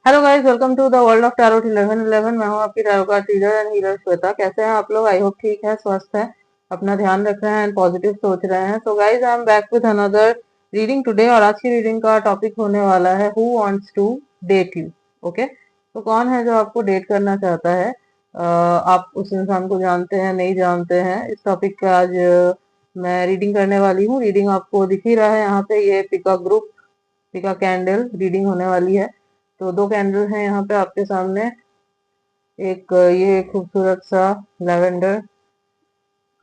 Hello guys, welcome to the world of tarot 1111। मैं हूं आपकी tarot card reader and healer Shweta. कैसे हैं आप लोग? आई होप ठीक है, स्वस्थ है, अपना ध्यान रख रहे हैं एंड पॉजिटिव सोच रहे हैं। So guys, I am back with another reading today और आज की रीडिंग का टॉपिक होने वाला है who wants to date you. Okay, तो कौन है जो आपको डेट करना चाहता है? आप उस इंसान को जानते हैं, नहीं जानते हैं? इस टॉपिक पे आज मैं रीडिंग करने वाली हूँ। रीडिंग आपको दिख ही रहा है यहाँ पे, ये पिका ग्रुप, पिका कैंडल रीडिंग होने वाली है। तो दो कैंडल हैं यहाँ पे आपके सामने। एक ये खूबसूरत सा लेवेंडर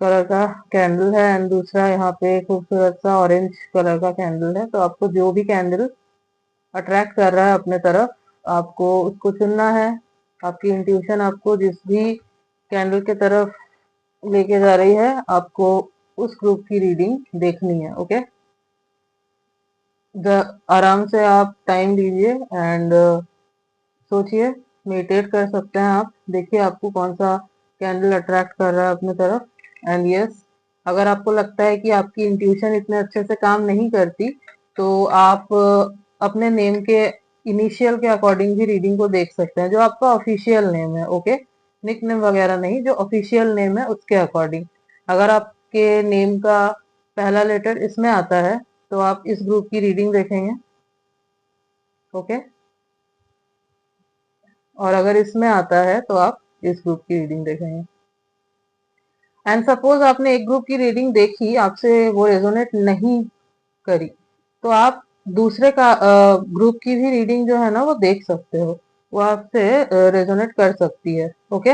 कलर का कैंडल है एंड दूसरा यहाँ पे खूबसूरत सा ऑरेंज कलर का कैंडल है। तो आपको जो भी कैंडल अट्रैक्ट कर रहा है अपने तरफ, आपको उसको चुनना है। आपकी इंट्यूशन आपको जिस भी कैंडल के तरफ लेके जा रही है, आपको उस ग्रुप की रीडिंग देखनी है। ओके, आराम से आप टाइम लीजिए एंड सोचिए, मेडिटेट कर सकते हैं आप। देखिए आपको कौन सा कैंडल अट्रैक्ट कर रहा है अपने तरफ। एंड यस, अगर आपको लगता है कि आपकी इंट्यूशन इतने अच्छे से काम नहीं करती, तो आप अपने नेम के इनिशियल के अकॉर्डिंग भी रीडिंग को देख सकते हैं, जो आपका ऑफिशियल नेम है। ओके, निक नेम वगैरह नहीं, जो ऑफिशियल नेम है उसके अकॉर्डिंग। अगर आपके नेम का पहला लेटर इसमें आता है, तो आप इस ग्रुप की रीडिंग देखेंगे। ओके, और अगर इसमें आता है तो आप इस ग्रुप की रीडिंग देखेंगे। एंड सपोज आपने एक ग्रुप की रीडिंग देखी, आपसे वो रेजोनेट नहीं करी, तो आप दूसरे का ग्रुप की भी रीडिंग जो है ना वो देख सकते हो, वो आपसे रेजोनेट कर सकती है। ओके,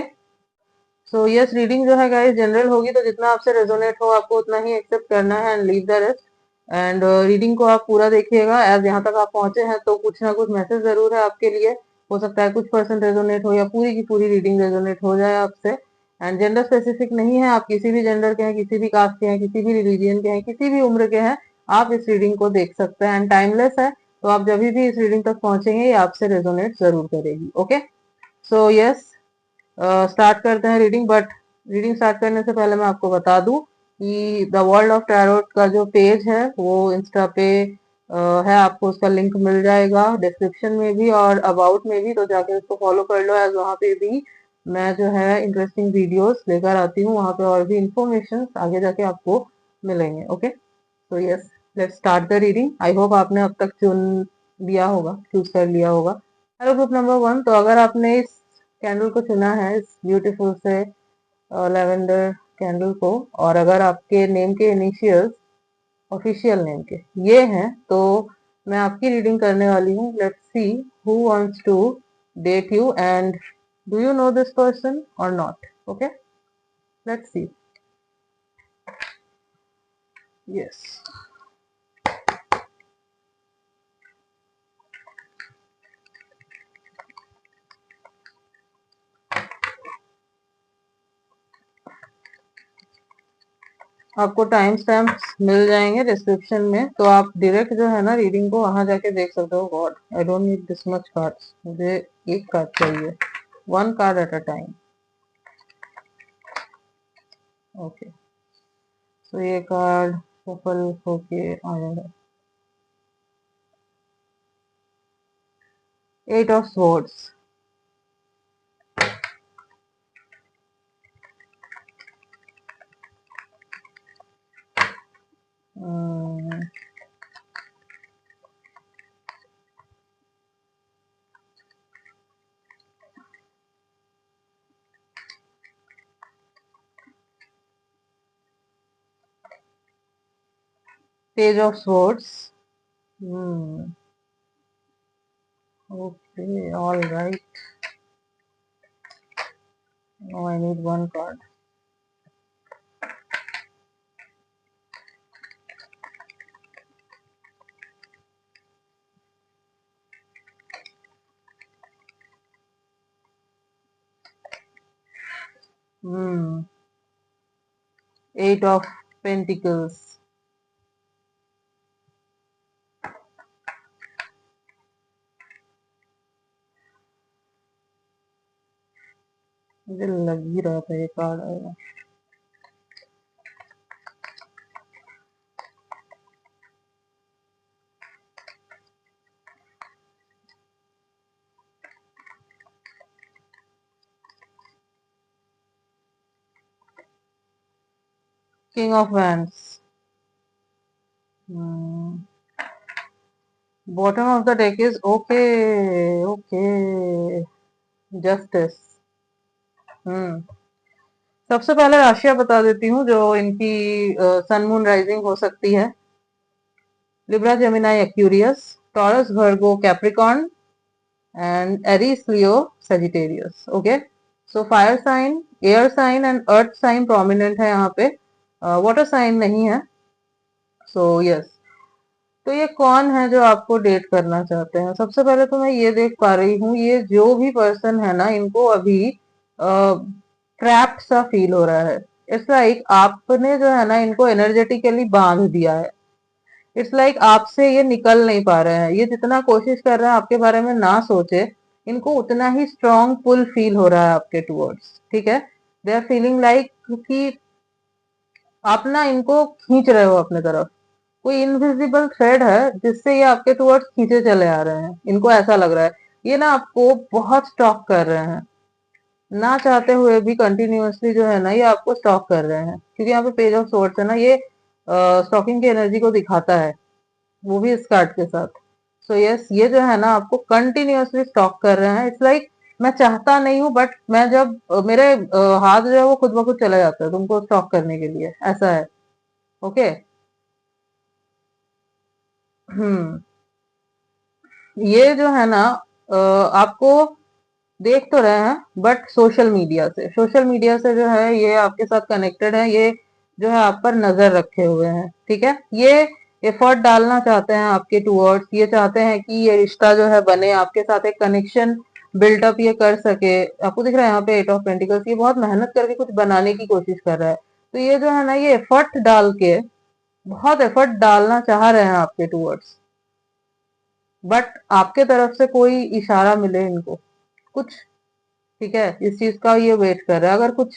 सो यस, रीडिंग जो है गाइस जनरल होगी, तो जितना आपसे रेजोनेट हो आपको उतना ही एक्सेप्ट करना है and leave the rest. And reading को आप पूरा देखिएगा। एज यहाँ तक आप पहुंचे हैं तो कुछ ना कुछ मैसेज जरूर है आपके लिए। हो सकता है कुछ परसेंट रेजोनेट हो या पूरी की पूरी रीडिंग रेजोनेट हो जाए आपसे। एंड जेंडर स्पेसिफिक नहीं है, आप किसी भी जेंडर के हैं, किसी भी कास्ट के हैं, किसी भी रिलीजियन के हैं, किसी भी उम्र के हैं, आप इस रीडिंग को देख सकते हैं। एंड टाइमलेस है, तो आप जब भी इस रीडिंग तक पहुंचेंगे ये आपसे रेजोनेट जरूर करेगी। ओके, सो यस, स्टार्ट करते हैं रीडिंग। बट रीडिंग स्टार्ट करने से पहले मैं आपको बता दूं कि द वर्ल्ड ऑफ टैरोट का जो पेज है वो इंस्टा पे है, आपको उसका लिंक मिल जाएगा डिस्क्रिप्शन में भी और अबाउट में भी, तो जाके उसको फॉलो कर लो। एज वहाँ पे भी मैं जो है इंटरेस्टिंग वीडियोस लेकर आती हूँ, वहाँ पे और भी इंफॉर्मेशन आगे जाके आपको मिलेंगे। ओके, तो yes, let's start the reading. I hope आपने अब तक चुन लिया होगा, चूज कर लिया होगा। हेलो ग्रुप नंबर 1, तो अगर आपने इस कैंडल को चुना है, इस ब्यूटीफुल से लेवेंडर कैंडल को, और अगर आपके नेम के इनिशियल्स ऑफिशियल नेम के ये हैं, तो मैं आपकी रीडिंग करने वाली हूँ। Let's see who wants to date you and do you know this person or not. Okay, let's see. Yes, आपको टाइम स्टैम्प्स मिल जाएंगे डिस्क्रिप्शन में, तो आप डायरेक्ट जो है ना रीडिंग को वहां जाके देख सकते हो। God, I don't need this much cards, मुझे एक कार्ड चाहिए, one card at a time. Okay, तो ये कार्ड सफल होके आया है, eight of swords. Page of swords. Okay, all right, now I need one card. Eight of pentacles. मुझे लग ही रहा था ये कार्ड आएगा। King of wands, bottom of the deck is okay, okay, justice. हम्म सबसे पहले राशियां बता देती हूँ जो इनकी सन मून राइजिंग हो सकती है। Libra, Gemini, Aquarius, Taurus, Virgo, Capricorn and Aries, Leo, Sagittarius. Okay, so fire sign, air sign and earth sign prominent है यहाँ पे, वाटर साइन नहीं है। सो यस, तो ये कौन है जो आपको डेट करना चाहते हैं? सबसे पहले तो मैं ये देख पा रही हूँ, ये जो भी पर्सन है ना, इनको अभी ट्रैप्ड सा फील हो रहा है। इट्स लाइक आपने जो है ना इनको एनर्जेटिकली बांध दिया है। इट्स लाइक आपसे ये निकल नहीं पा रहे हैं, ये जितना कोशिश कर रहे हैं आपके बारे में ना सोचे, इनको उतना ही स्ट्रॉन्ग पुल फील हो रहा है आपके टुवर्ड्स। ठीक है, दे आर फीलिंग लाइक कि आप ना इनको खींच रहे हो अपने तरफ। कोई इनविजिबल थ्रेड है जिससे ये आपके टुवर्ड्स खींचे चले आ रहे हैं, इनको ऐसा लग रहा है। ये ना आपको बहुत स्टॉक कर रहे हैं, ना चाहते हुए भी कंटिन्यूअसली जो है ना ये आपको स्टॉक कर रहे हैं, क्योंकि यहाँ पे पेज ऑफ सोर्ड्स है ना, ये स्टॉकिंग की एनर्जी को दिखाता है, वो भी इस कार्ड के साथ। सो यस, ये जो है ना आपको कंटिन्यूअसली स्टॉक कर रहे हैं। इट्स लाइक मैं चाहता नहीं हूँ, बट मैं जब मेरे हाथ जो है वो खुद ब खुद चला जाता है तुमको स्टॉक करने के लिए, ऐसा है। ओके। हम्म ये जो है ना आपको देख तो रहे हैं, बट सोशल मीडिया से जो है ये आपके साथ कनेक्टेड है, ये जो है आप पर नजर रखे हुए हैं। ठीक है, ये एफर्ट डालना चाहते हैं आपके टूवर्ड्स, ये चाहते हैं कि ये रिश्ता जो है बने, आपके साथ एक कनेक्शन बिल्डअप ये कर सके। आपको दिख रहा है यहाँ पे एट ऑफ पेंटिकल्स, ये बहुत मेहनत करके कुछ बनाने की कोशिश कर रहा है। तो ये जो है ना ये एफर्ट डाल के, बहुत एफर्ट डालना चाह रहे हैं आपके टूवर्ड्स, बट आपके तरफ से कोई इशारा मिले इनको कुछ। ठीक है, इस चीज का ये वेट कर रहा है। अगर कुछ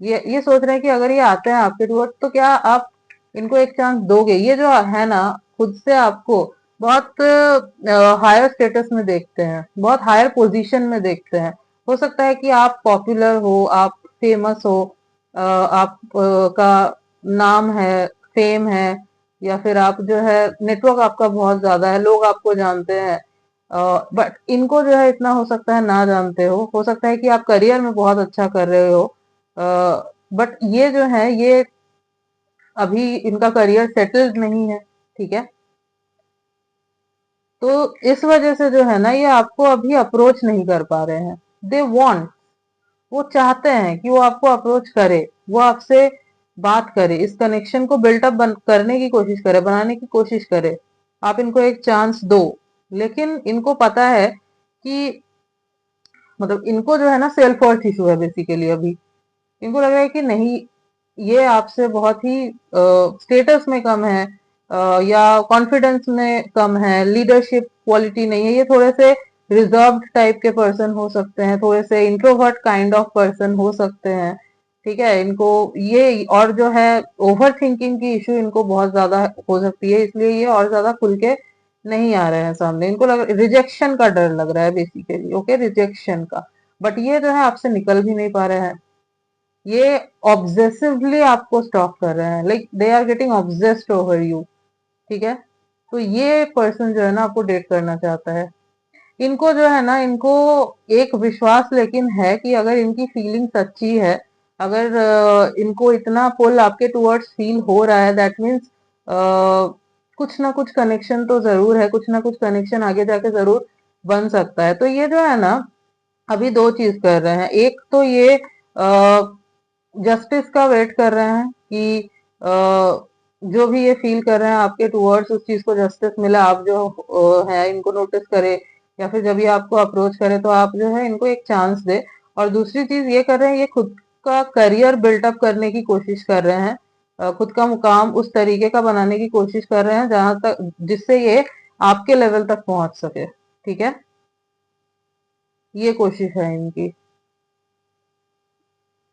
ये सोच रहे हैं कि अगर ये आते हैं आपके टूवर्ड तो क्या आप इनको एक चांस दोगे? ये जो है ना खुद से आपको बहुत हायर स्टेटस में देखते हैं, बहुत हायर पोजीशन में देखते हैं। हो सकता है कि आप पॉपुलर हो, आप फेमस हो, आप का नाम है, फेम है, या फिर आप जो है नेटवर्क आपका बहुत ज्यादा है, लोग आपको जानते हैं। बट इनको जो है इतना हो सकता है ना जानते हो सकता है कि आप करियर में बहुत अच्छा कर रहे हो, बट ये जो है ये अभी इनका करियर सेटल्ड नहीं है। ठीक है, तो इस वजह से जो है ना ये आपको अभी अप्रोच नहीं कर पा रहे हैं। दे वांट, वो चाहते हैं कि वो आपको अप्रोच करे, वो आपसे बात करे, इस कनेक्शन को बिल्टअप करने की कोशिश करे, बनाने की कोशिश करे। आप इनको एक चांस दो, लेकिन इनको पता है कि मतलब इनको जो है ना सेल्फ वर्थ इशू है बेसिकली अभी। इनको लग रहा है कि नहीं, ये आपसे बहुत ही स्टेटस में कम है, या कॉन्फिडेंस में कम है, लीडरशिप क्वालिटी नहीं है, ये थोड़े से रिजर्व्ड टाइप के पर्सन हो सकते हैं, थोड़े से इंट्रोवर्ट काइंड ऑफ पर्सन हो सकते हैं। ठीक है, इनको ये और जो है ओवर थिंकिंग की इशू इनको बहुत ज्यादा हो सकती है, इसलिए ये और ज्यादा खुल के नहीं आ रहे हैं सामने। इनको लग रिजेक्शन का डर लग रहा है बेसिकली, ओके, रिजेक्शन का। बट ये जो है आपसे निकल भी नहीं पा रहे हैं, ये ऑब्सेसिवली आपको स्टॉक कर रहे हैं, like they are getting obsessed over you. ठीक है, तो ये पर्सन जो है ना आपको डेट करना चाहता है। इनको जो है ना इनको एक विश्वास लेकिन है कि अगर इनकी फीलिंग सच्ची है, अगर इनको इतना पुल आपके टुवर्ड्स फील हो रहा है, दैट मीन्स कुछ ना कुछ कनेक्शन तो जरूर है, कुछ ना कुछ कनेक्शन आगे जाके जरूर बन सकता है। तो ये जो है ना अभी दो चीज कर रहे हैं। एक तो ये जस्टिस का वेट कर रहे हैं कि जो भी ये फील कर रहे हैं आपके टुवर्ड्स, उस चीज को जस्टिस मिले, आप जो है इनको नोटिस करे, या फिर जब ये आपको अप्रोच करे तो आप जो है इनको एक चांस दे। और दूसरी चीज ये कर रहे हैं, ये खुद का करियर बिल्टअप करने की कोशिश कर रहे हैं, खुद का मुकाम उस तरीके का बनाने की कोशिश कर रहे हैं जहां तक जिससे ये आपके लेवल तक पहुंच सके। ठीक है, ये कोशिश है इनकी।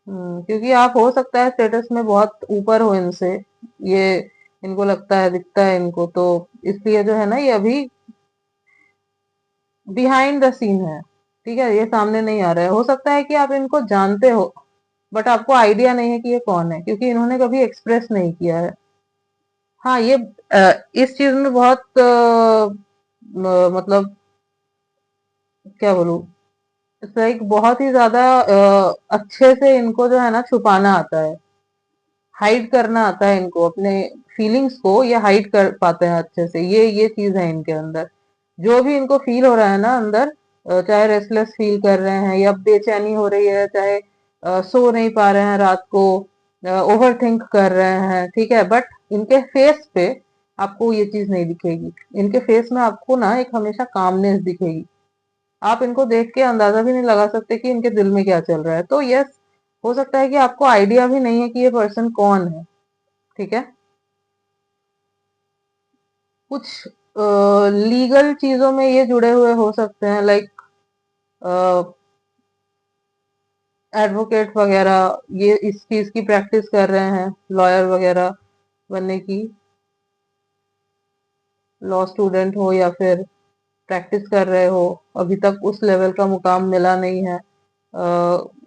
क्योंकि आप हो सकता है स्टेटस में बहुत ऊपर हो इनसे, ये इनको लगता है, दिखता है इनको, तो इसलिए जो है ना ये अभी बिहाइंड द सीन है। ठीक है, ये सामने नहीं आ रहा है। हो सकता है कि आप इनको जानते हो, बट आपको आइडिया नहीं है कि ये कौन है, क्योंकि इन्होंने कभी एक्सप्रेस नहीं किया है। हाँ, ये इस चीज में बहुत मतलब क्या बोलूं, लाइक बहुत ही ज्यादा अच्छे से इनको जो है ना छुपाना आता है, हाइड करना आता है इनको, अपने फीलिंग्स को ये हाइड कर पाते हैं अच्छे से। ये चीज है इनके अंदर। जो भी इनको फील हो रहा है ना अंदर, चाहे रेस्टलेस फील कर रहे हैं या बेचैनी हो रही है, चाहे सो नहीं पा रहे हैं रात को, ओवर थिंक कर रहे हैं, ठीक है, बट इनके फेस पे आपको ये चीज नहीं दिखेगी। इनके फेस में आपको ना एक हमेशा कामनेस दिखेगी। आप इनको देख के अंदाजा भी नहीं लगा सकते कि इनके दिल में क्या चल रहा है। तो यस, हो सकता है कि आपको आइडिया भी नहीं है कि ये पर्सन कौन है, ठीक है। कुछ लीगल चीजों में ये जुड़े हुए हो सकते हैं, लाइक एडवोकेट वगैरह, ये इस चीज की प्रैक्टिस कर रहे हैं, लॉयर वगैरह बनने की, लॉ स्टूडेंट हो या फिर प्रैक्टिस कर रहे हो, अभी तक उस लेवल का मुकाम मिला नहीं है,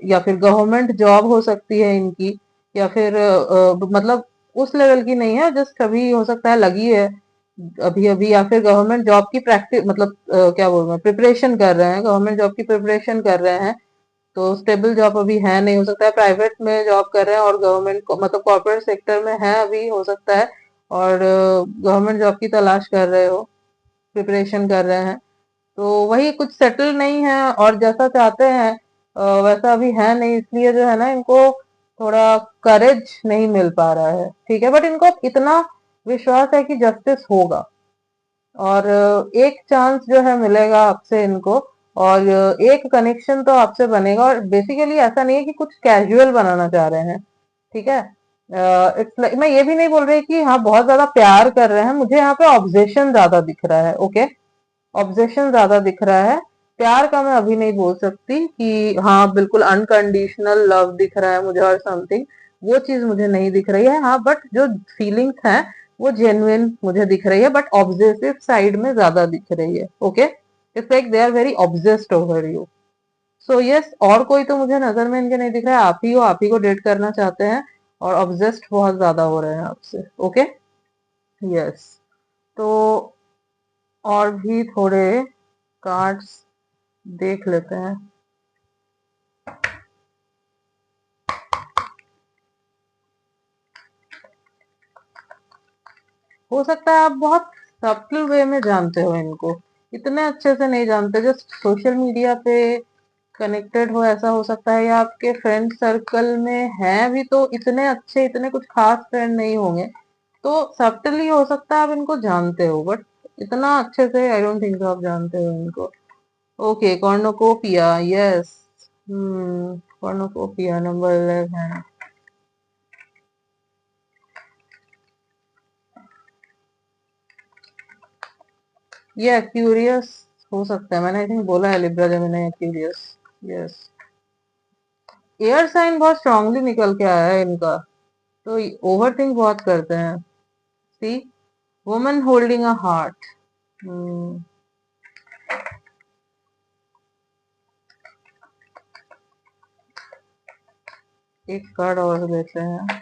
या फिर गवर्नमेंट जॉब हो सकती है इनकी, या फिर मतलब उस लेवल की नहीं है, जस्ट अभी हो सकता है लगी है अभी अभी, या फिर गवर्नमेंट जॉब की प्रैक्टिस, मतलब क्या बोल रहे हैं, प्रिपरेशन कर रहे हैं, गवर्नमेंट जॉब की प्रिपरेशन कर रहे हैं। तो स्टेबल जॉब अभी है नहीं, हो सकता है प्राइवेट में जॉब कर रहे हैं और गवर्नमेंट को मतलब कॉर्पोरेट सेक्टर में है अभी, हो सकता है, और गवर्नमेंट जॉब की तलाश कर रहे हो, प्रिपरेशन कर रहे हैं। तो वही कुछ सेटल नहीं है और जैसा चाहते हैं वैसा अभी है नहीं, इसलिए जो है ना इनको थोड़ा करेज नहीं मिल पा रहा है, ठीक है, बट इनको इतना विश्वास है कि जस्टिस होगा, और एक चांस जो है मिलेगा आपसे इनको, और एक कनेक्शन तो आपसे बनेगा। और बेसिकली ऐसा नहीं है कि कुछ कैजुअल बनाना चाह रहे हैं, ठीक है। इट्स लाइक, मैं ये भी नहीं बोल रही कि हाँ बहुत ज्यादा प्यार कर रहे हैं, मुझे यहाँ पे ऑब्जेक्शन ज्यादा दिख रहा है, ओके, ऑब्जेक्शन ज्यादा दिख रहा है। प्यार का मैं अभी नहीं बोल सकती कि हाँ बिल्कुल अनकंडीशनल लव दिख रहा है मुझे और समथिंग, वो चीज मुझे नहीं दिख रही है। हाँ, बट जो फीलिंग्स हैं वो जेन्युइन मुझे दिख रही है, बट ऑब्जेसिव साइड में ज्यादा दिख रही है, okay. It's like they are very obsessed over you. So yes, और कोई तो मुझे नजर में इनके नहीं दिख रहा है, आप ही को डेट करना चाहते हैं और ऑब्जेस्ड बहुत ज्यादा हो रहे हैं आपसे, ओके। यस, तो और भी थोड़े कार्ड्स देख लेते हैं। हो सकता है आप बहुत सब्टल वे में जानते हो इनको, इतने अच्छे से नहीं जानते, जस्ट सोशल मीडिया पे कनेक्टेड हो, ऐसा हो सकता है, या आपके फ्रेंड सर्कल में है भी तो इतने अच्छे, इतने कुछ खास फ्रेंड नहीं होंगे, तो सब्टली हो सकता है आप इनको जानते हो, बट इतना अच्छे से आई डोंट थिंक आप जानते हो इनको। Okay, कॉर्नोकोपिया, yes. कॉर्नोकोपिया नंबर 11। ये क्यूरियस हो सकता है, मैंने आई थिंक बोला है Libra Gemini Aquarius, yes. Air sign बहुत स्ट्रांगली निकल के आया है इनका, तो ओवर थिंक बहुत करते हैं। सी, वुमन होल्डिंग अ हार्ट। एक कार्ड और देते हैं।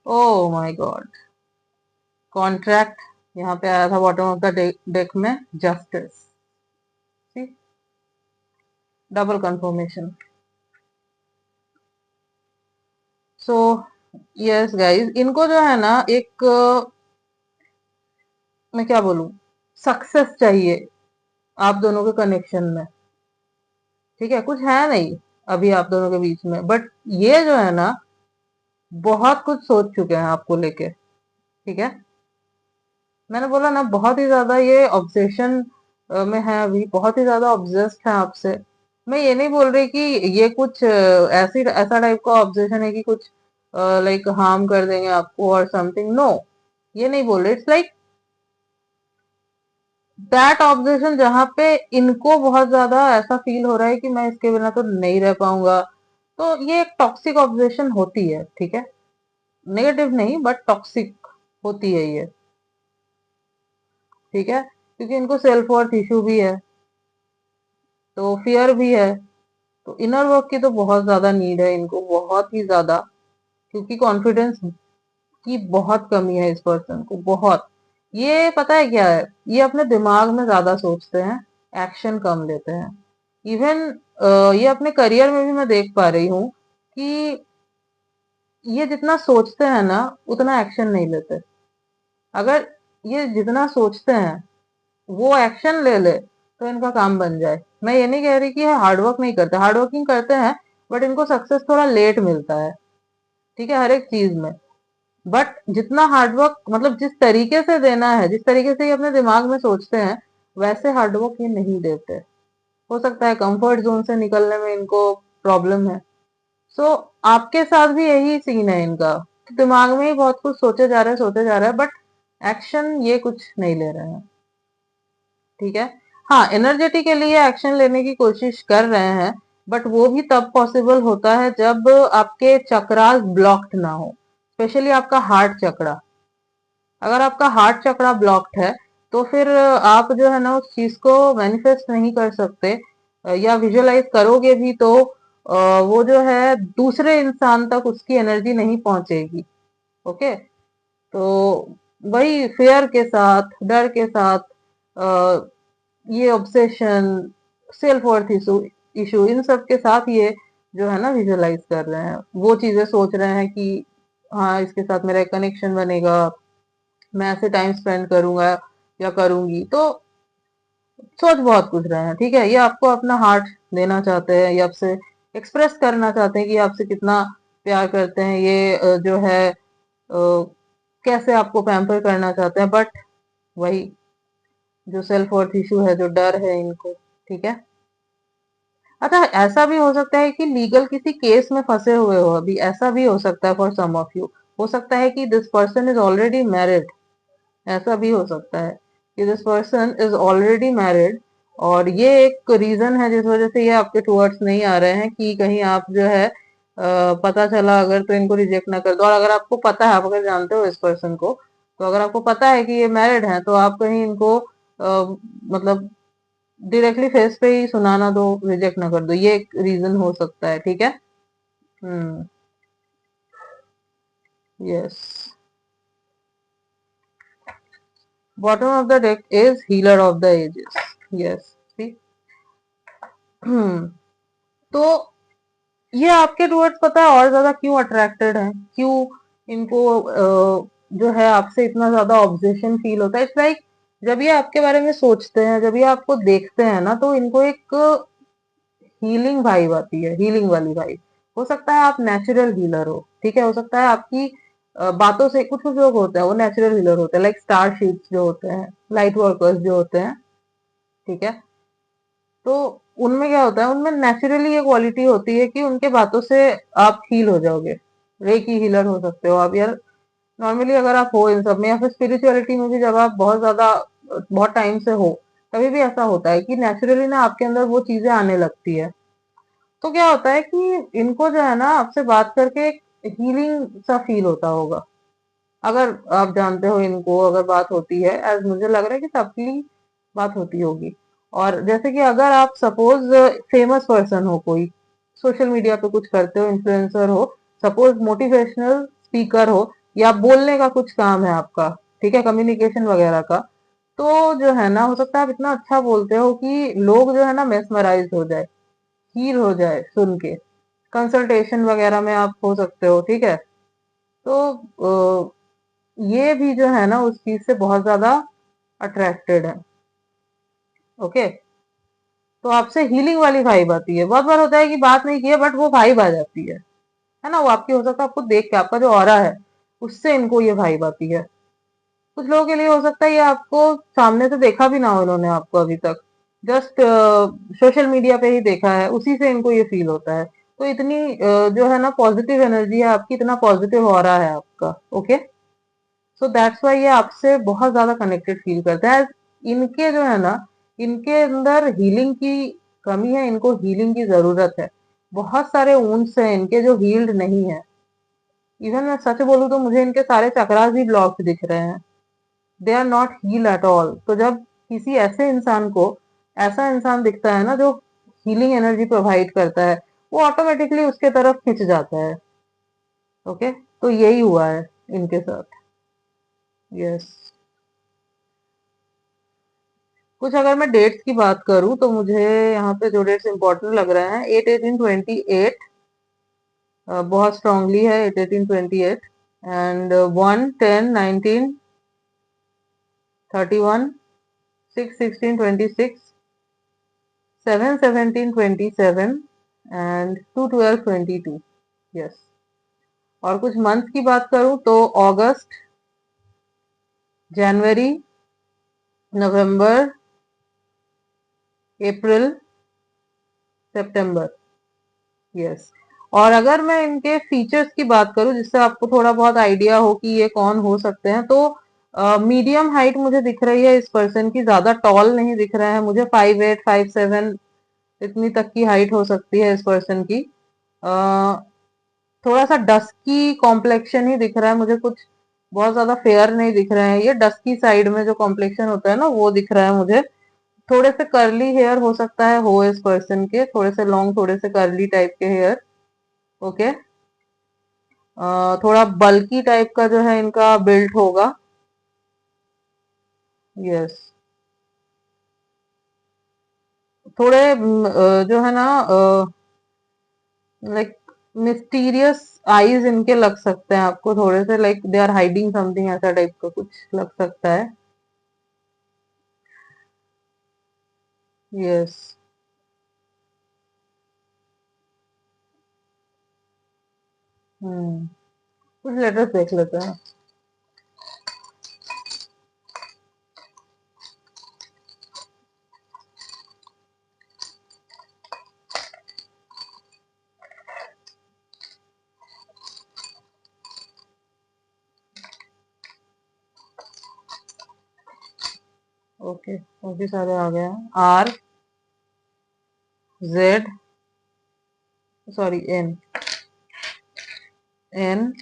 ओ माय गॉड, कॉन्ट्रैक्ट यहाँ पे आया था बॉटम ऑफ द डेक में, justice, double confirmation. So yes guys, इनको जो है ना एक मैं क्या बोलूं, सक्सेस चाहिए आप दोनों के कनेक्शन में, ठीक है, कुछ है नहीं अभी आप दोनों के बीच में, बट ये जो है ना बहुत कुछ सोच चुके हैं आपको लेके, ठीक है। मैंने बोला ना बहुत ही ज्यादा ये ऑब्सेशन में है, अभी बहुत ही ज्यादा ऑब्सेस्ड है आपसे। मैं ये नहीं बोल रही कि ये कुछ ऐसी ऐसा टाइप का ऑब्सेशन है कि कुछ लाइक हार्म कर देंगे आपको और समथिंग, नो, ये नहीं बोल रही। इट्स लाइक दैट ऑब्जेक्शन जहां पे इनको बहुत ज्यादा ऐसा फील हो रहा है कि मैं इसके बिना तो नहीं रह पाऊंगा। तो ये एक टॉक्सिक ऑब्जेक्शन होती है, ठीक है, नेगेटिव नहीं बट टॉक्सिक होती है ये। ठीक है, क्योंकि इनको सेल्फ वर्थ इशू भी है, तो फियर भी है, तो इनर वर्क की तो बहुत ज्यादा नीड है इनको, बहुत ही ज्यादा, क्योंकि कॉन्फिडेंस की बहुत कमी है इस पर्सन को, बहुत। ये पता है क्या है, ये अपने दिमाग में ज्यादा सोचते हैं, एक्शन कम लेते हैं। इवन ये अपने करियर में भी मैं देख पा रही हूँ कि ये जितना सोचते हैं ना उतना एक्शन नहीं लेते। अगर ये जितना सोचते हैं वो एक्शन ले ले तो इनका काम बन जाए। मैं ये नहीं कह रही कि ये हार्डवर्क नहीं करते, हार्डवर्किंग करते हैं, बट इनको सक्सेस थोड़ा लेट मिलता है, ठीक है, हर एक चीज में। बट जितना हार्डवर्क, मतलब जिस तरीके से देना है, जिस तरीके से ये अपने दिमाग में सोचते हैं, वैसे हार्डवर्क ये नहीं देते। हो सकता है कंफर्ट जोन से निकलने में इनको प्रॉब्लम है। सो आपके साथ भी यही सीन है इनका, दिमाग में ही बहुत कुछ सोचे जा रहे हैं, सोचे जा रहे हैं, बट एक्शन ये कुछ नहीं ले रहे हैं, ठीक है। हाँ, एनर्जेटी के लिए एक्शन लेने की कोशिश कर रहे हैं, बट वो भी तब पॉसिबल होता है जब आपके चक्रास ब्लॉक्ड ना हो, स्पेशली आपका हार्ट चक्रा। अगर आपका हार्ट चक्रा ब्लॉक्ड है तो फिर आप जो है ना उस चीज को मैनिफेस्ट नहीं कर सकते, या विजुअलाइज करोगे भी तो वो जो है दूसरे इंसान तक उसकी एनर्जी नहीं पहुंचेगी। ओके, तो वही फियर के साथ, डर के साथ, अ, ये obsession, self worth issue issue in सब के साथ ये जो है ना विजुअलाइज कर रहे हैं, वो चीजें सोच रहे हैं कि हाँ इसके साथ मेरा एक कनेक्शन बनेगा, मैं ऐसे टाइम स्पेंड करूंगा या करूंगी, तो सोच बहुत कुछ रहे हैं, ठीक है। ये आपको अपना हार्ट देना चाहते हैं, ये आपसे एक्सप्रेस करना चाहते हैं कि आपसे कितना प्यार करते हैं, ये जो है कैसे आपको पैम्पर करना चाहते हैं, बट वही जो सेल्फ वर्थ इशू है, जो डर है इनको, ठीक है। अच्छा, ऐसा भी हो सकता है कि लीगल किसी केस में फंसे हुए हो अभी, ऐसा भी हो सकता है फॉर सम ऑफ यू। हो सकता है कि this person is already married, ऐसा भी हो सकता है कि this person is already married, और ये एक रीजन है जिस वजह से ये आपके टुवर्ड्स नहीं आ रहे हैं, कि कहीं आप जो है पता चला अगर तो इनको रिजेक्ट ना कर दो। और अगर आपको पता है, आप अगर जानते हो इस पर्सन को, तो अगर आपको पता है कि ये मैरिड है तो आप कहीं इनको मतलब डायरेक्टली फेस पे ही सुनाना दो, रिजेक्ट ना कर दो, ये एक रीजन हो सकता है, ठीक है। Hmm, yes. Bottom of the deck is healer of the ages, yes. Hmm, तो ये आपके टुवर्ड्स पता है और ज्यादा क्यों अट्रैक्टेड है, क्यों इनको जो है आपसे इतना ज्यादा ऑब्सेशन फील होता है। इट्स लाइक जब ये आपके बारे में सोचते हैं, जब ये आपको देखते हैं ना, तो इनको एक हीलिंग वाइब आती है, हीलिंग वाली वाइब। हो सकता है आप नेचुरल हीलर हो, ठीक है, हो सकता है आपकी बातों से, कुछ कुछ लोग होते हैं वो नेचुरल हीलर होते हैं, लाइक स्टार शीट्स जो होते हैं, लाइट वर्कर्स जो होते हैं, ठीक है। तो उनमें क्या होता है, उनमें नेचुरली ये क्वालिटी होती है कि उनके बातों से आप हील हो जाओगे। रेकी हीलर हो सकते हो आप यार, नॉर्मली अगर आप हो इन सब में, या फिर स्पिरिचुअलिटी में भी जब आप बहुत ज्यादा बहुत टाइम से हो, तभी भी ऐसा होता है कि नेचुरली ना आपके अंदर वो चीजें आने लगती है। तो क्या होता है कि इनको जो है ना आपसे बात करके एक हीलिंग सा फील होता होगा। अगर आप जानते हो इनको, अगर बात होती है, एज मुझे लग रहा है कि सबकी बात होती होगी। और जैसे कि अगर आप सपोज फेमस पर्सन हो, कोई सोशल मीडिया पे कुछ करते हो, इन्फ्लुएंसर हो, सपोज मोटिवेशनल स्पीकर हो, या बोलने का कुछ काम है आपका, ठीक है, कम्युनिकेशन वगैरह का, तो जो है ना, हो सकता है आप इतना अच्छा बोलते हो कि लोग जो है ना मेस्मराइज हो जाए, हील हो जाए सुन के। कंसल्टेशन वगैरह में आप हो सकते हो, ठीक है। तो ये भी जो है ना उस चीज से बहुत ज्यादा अट्रैक्टेड है। ओके, तो आपसे हीलिंग वाली वाइब आती है। बहुत बार होता है कि बात नहीं की है बट वो वाइब आ जाती है ना, वो आपकी, हो सकता है आपको देख के, आपका जो ऑरा है उससे इनको ये वाइब आती है। कुछ लोगों के लिए हो सकता है ये आपको सामने से देखा भी ना हो इन्होंने आपको अभी तक, जस्ट सोशल मीडिया पे ही देखा है, उसी से इनको ये फील होता है। तो इतनी जो है ना पॉजिटिव एनर्जी है आपकी, इतना पॉजिटिव ऑरा है आपका। ओके, सो दैट्स वाई ये आपसे बहुत ज्यादा कनेक्टेड फील करते हैं। इनके जो है ना, इनके अंदर हीलिंग की कमी है, इनको हीलिंग की जरूरत है। बहुत सारे वुंड्स हैं इनके जो हील्ड नहीं है। इवन मैं सच बोलूं तो मुझे इनके सारे चक्रास भी ब्लॉक्ड दिख रहे हैं। They are not heal at all. तो जब किसी ऐसे इंसान को ऐसा इंसान दिखता है ना जो हीलिंग एनर्जी प्रोवाइड करता है, वो ऑटोमेटिकली उसके तरफ खिंच जाता है। ओके, तो यही हुआ है इनके साथ। यस। कुछ अगर मैं डेट्स की बात करूं तो मुझे यहाँ पे जो डेट्स इंपॉर्टेंट लग रहे हैं, 8/18/28 बहुत स्ट्रांगली है, 8/18/28, एंड 1/10/19/31, 6/16/26, 7/17/27 एंड 2/12/22। यस। और कुछ मंथ की बात करूं तो अगस्त, जनवरी, नवंबर, अप्रैल, सितंबर। यस। और अगर मैं इनके फीचर्स की बात करूं जिससे आपको थोड़ा बहुत आइडिया हो कि ये कौन हो सकते हैं, तो मीडियम हाइट मुझे दिख रही है इस पर्सन की, ज्यादा टॉल नहीं दिख रहा है मुझे। 5'8", 5'7" इतनी तक की हाइट हो सकती है इस पर्सन की। थोड़ा सा डस्की कॉम्प्लेक्शन ही दिख रहा है मुझे, कुछ बहुत ज्यादा फेयर नहीं दिख रहे हैं ये। डस्की साइड में जो कॉम्प्लेक्शन होता है ना, वो दिख रहा है मुझे। थोड़े से कर्ली हेयर हो सकता है हो इस पर्सन के, थोड़े से लॉन्ग, थोड़े से कर्ली टाइप के हेयर। ओके। थोड़ा बल्की टाइप का जो है इनका बिल्ट होगा। यस। थोड़े जो है ना, लाइक मिस्टीरियस आईज इनके लग सकते हैं आपको, थोड़े से like they are hiding something, ऐसा टाइप का कुछ लग सकता है। यस। हम्म। कुछ लेटर्स देख लेते हैं। ओके, काफी सारे आ गए हैं। R, Z, sorry, N, N.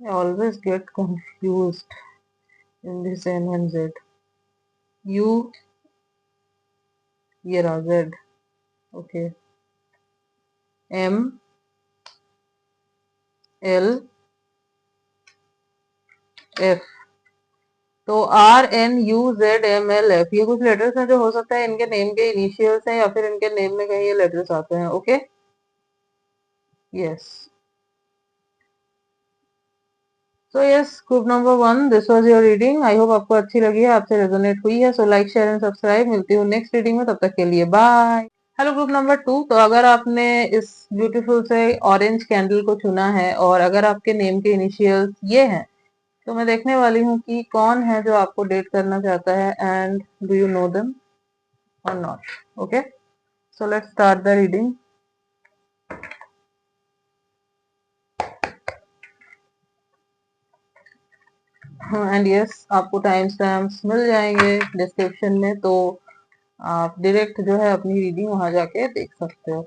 I always get confused in this N and Z. U, ये रहा Z। Okay. M, L, F। तो RNUZMLF, ये कुछ लेटर्स हैं जो हो सकता है इनके नेम के इनिशियल्स हैं, या फिर इनके नेम में कहीं ये लेटर्स आते हैं। Okay. Yes. So yes, group number 1, this was your reading. I hope आपको अच्छी लगी है, आपसे रेजोनेट हुई है। So like, share and subscribe. मिलती हूँ नेक्स्ट रीडिंग में, तब तक के लिए बाय। हेलो ग्रुप नंबर 2, तो अगर आपने इस ब्यूटीफुल से ऑरेंज कैंडल को चुना है और अगर आपके नेम के इनिशियल्स ये हैं, तो मैं देखने वाली हूँ कि कौन है जो आपको डेट करना चाहता है, and do you know them और not. Okay, so let's start the reading. And yes, आपको टाइम स्टैम्प्स मिल जाएंगे डिस्क्रिप्शन में, तो आप डायरेक्ट जो है अपनी रीडिंग वहां जाके देख सकते हो।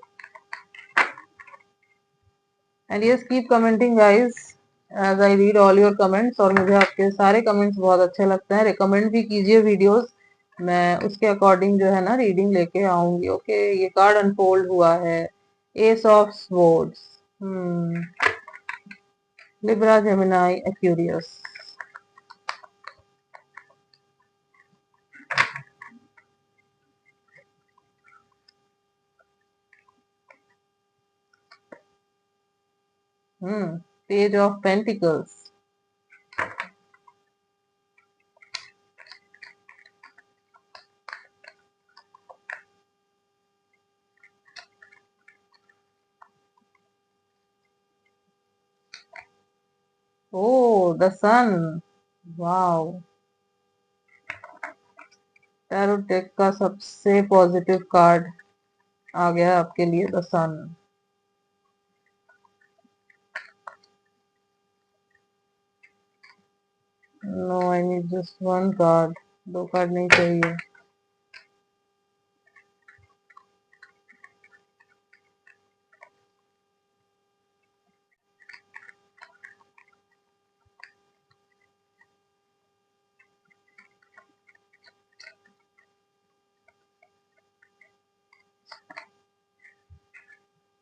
And yes, keep commenting guys, as I read all your comments. और मुझे आपके सारे कमेंट्स बहुत अच्छे लगते हैं। रिकमेंड भी कीजिए वीडियोस, मैं उसके अकॉर्डिंग जो है ना रीडिंग लेके आऊंगी। ओके, ये कार्ड अनफोल्ड हुआ है, ace of swords. Libra, Gemini, Aquarius. Page of pentacles. Oh, the sun. Wow, tarot deck का सबसे पॉजिटिव कार्ड आ गया आपके लिए, the sun. No, I need just one card, दो कार्ड नहीं चाहिए।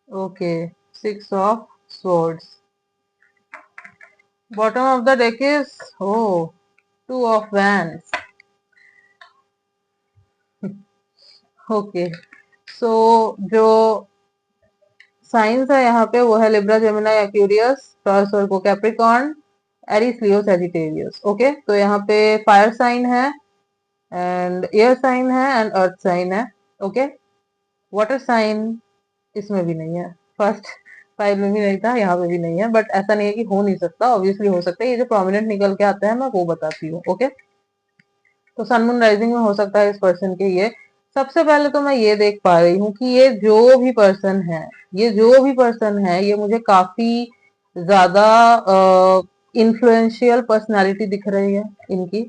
Okay, 6 of swords. Bottom of the deck is, oh, 2 of wands. Okay, सो जो साइंस है यहाँ पे वो है Libra, Gemini, Aquarius, taurus, Virgo, Capricorn, Aries, लियो, सैजिटेरियस। ओके, तो यहाँ पे फायर साइन है एंड एयर साइन है एंड अर्थ साइन है। ओके, वाटर साइन इसमें भी नहीं है, फर्स्ट फाइव में भी नहीं था, यहाँ पे भी नहीं है, बट ऐसा नहीं है कि हो नहीं सकता, ऑब्वियसली हो सकता है। ये जो प्रोमिनेंट निकल के आते हैं मैं वो बताती हूँ। ओके, तो सन मून राइजिंग में हो सकता है इस पर्सन के ये। सबसे पहले तो मैं ये देख पा रही हूँ कि ये जो भी पर्सन है, ये जो भी पर्सन है, ये मुझे काफी ज्यादा इन्फ्लुएंशियल पर्सनालिटी दिख रही है इनकी।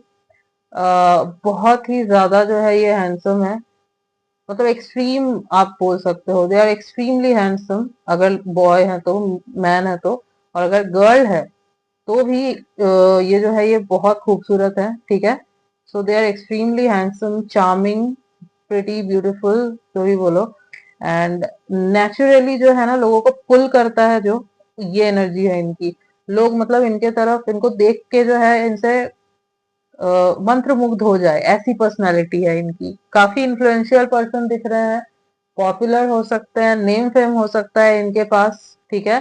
बहुत ही ज्यादा जो है ये हैंडसम है, मतलब एक्सट्रीम आप बोल सकते हो, दे आर एक्सट्रीमली हैंडसम। अगर बॉय है तो, मैन है तो, और अगर गर्ल है तो भी ये जो है ये बहुत खूबसूरत है। ठीक है, so they are extremely handsome, charming, pretty, beautiful, जो भी बोलो। एंड नेचुरली जो है ना लोगों को पुल करता है, जो ये एनर्जी है इनकी। लोग मतलब इनके तरफ, इनको देख के जो है इनसे मंत्र मुग्ध हो जाए, ऐसी पर्सनालिटी है इनकी। काफी इन्फ्लुएंशियल पर्सन दिख रहे हैं, पॉपुलर हो सकते हैं, नेम फेम हो सकता है इनके पास। ठीक है,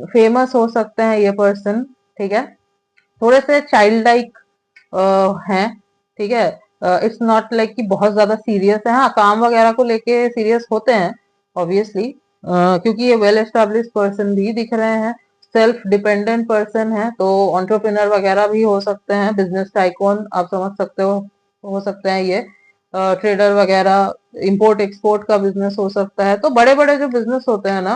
फेमस हो सकते हैं ये पर्सन। ठीक है, थोड़े से चाइल्ड लाइक हैं। ठीक है, इट्स नॉट लाइक कि बहुत ज्यादा सीरियस है। हाँ, काम वगैरह को लेके सीरियस होते हैं ऑब्वियसली, क्योंकि ये वेल एस्टेब्लिश पर्सन भी दिख रहे हैं, सेल्फ डिपेंडेंट पर्सन है, तो एंटरप्रेन्योर वगैरह भी हो सकते हैं, बिजनेस टाइकून आप समझ सकते हो सकते हैं ये, ट्रेडर वगैरह, इंपोर्ट एक्सपोर्ट का बिजनेस हो सकता है। तो बड़े बड़े जो बिजनेस होते हैं ना,